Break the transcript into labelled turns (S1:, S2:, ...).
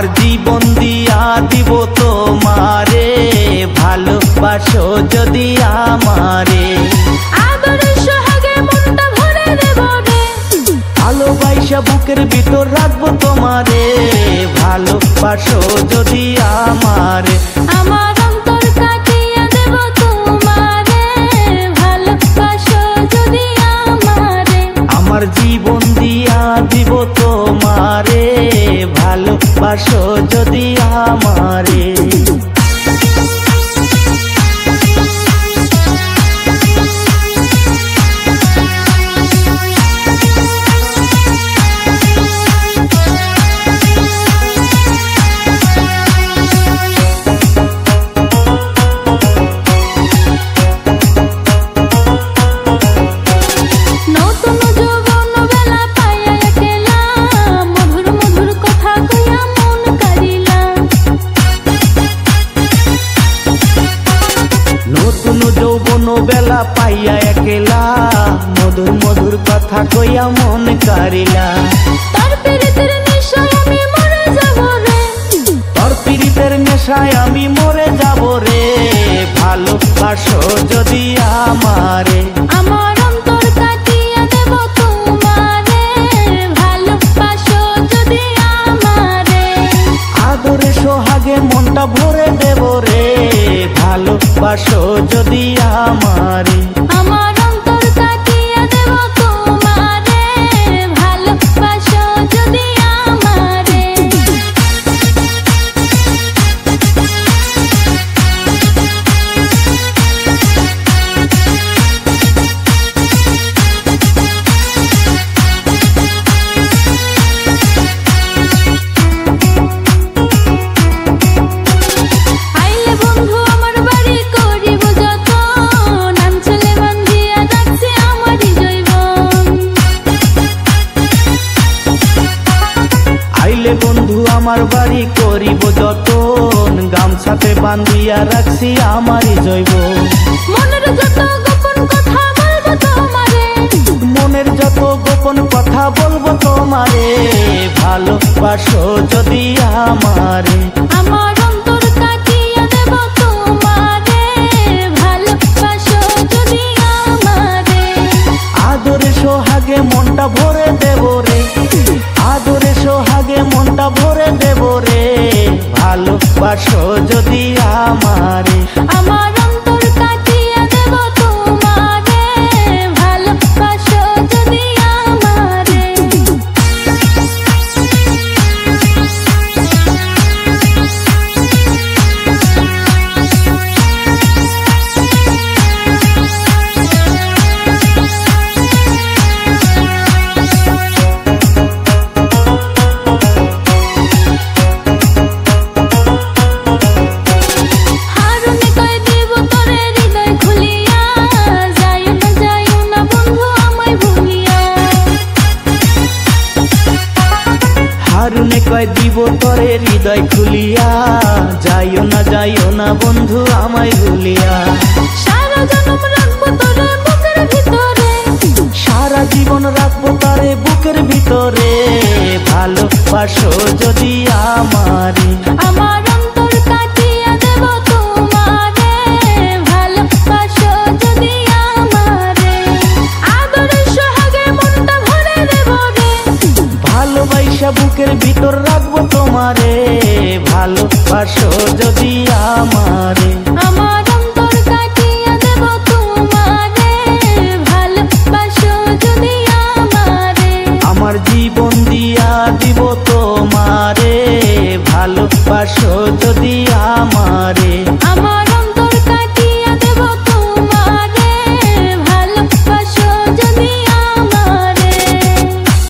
S1: আমার জীবন দিয়া দিব তোমারে, ভালোবাসো যদি আমারে।
S2: আদরে সোহাগে মনটা ভরে দেব রে,
S1: ভালোবাসা বুকের ভিতর রাখবো তোমারে, ভালোবাসো যদি আমারে।
S2: আমার অন্তর কাটিয়ে দেব তোমারে, ভালোবাসো যদি আমারে।
S1: আমার জীবন দিয়া দিব তোমারে, ভালোবাসো যদি আমারে। বেলা পাইয়া একলা, মধুর মধুর কথা কইয়া মন কারিলা।
S2: তোর পীড়িতের নেশায় আমি মরে যাব রে,
S1: তোর পীড়িতের নেশায় আমি মরে যাব রে, ভালোবাসো যদি আমারে।
S2: আমার অন্তর কাটিয়ে দেব তোমারে, ভালোবাসো যদি আমারে।
S1: আদরে সোহাগে মনটা ভরে দেব রে, ভালোবাসো যদি আমারে।
S2: আমার অন্তর কাটিয়ে দেব তোমারে, ভালোবাসো যদি আমারে। আইলে বন্ধু আমার বাড়ি করিব যতন, আঞ্চলে বান্ধিয়া রাখছি আমারই জৈবন।
S1: আইলে বন্ধু আমার বাড়ি করিব যতন, গামছাতে বান্ধিয়া রাখছি আমারই জৈবন।
S2: মনের যত গোপন কথা বলবো তোমারে,
S1: মনের যত গোপন কথা বলবো তোমারে, ভালোবাসো যদি আমারে।
S2: আমার অন্তর কাটিয়ে দেব তোমারে, ভালোবাসো যদি আমারে।
S1: আদরে সোহাগে মনটা ভরে দেব রে, আদরে সোহাগে মনটা ভরে দেব রে, ভালোবাসো যদি আমারে।
S2: আমার অন্তর কাটিয়ে দেব তোমারে, ভালোবাসো যদি আমারে। হারুনে কই দিব তোরে হৃদয় খুলিয়া, যাইও না বন্ধু আমায় ভুলিয়া।
S1: হারুনে কয় দিব তোরে হৃদয় খুলিয়া, যাইও না বন্ধু আমায় ভুলিয়া।
S2: সারা জনম রাখবো তোরে বুকের ভিতরে,
S1: সারা জীবন রাখবো তারে বুকের ভিতরে, ভালোবাসো যদি আমারে।
S2: আমার অন্তর কাটিয়ে দেব তোমারে, ভালোবাসো যদি আমারে। আদরে সোহাগে মনটা ভরে দেব রে,
S1: ভালোবাসা বুকের ভিতর রাখবো তোমারে, ভালোবাসো যদি আমারে।
S2: আমার অন্তর কাটিয়ে দেব তোমারে, ভালোবাসো যদি আমারে।
S1: আমার জীবন দিয়া দিব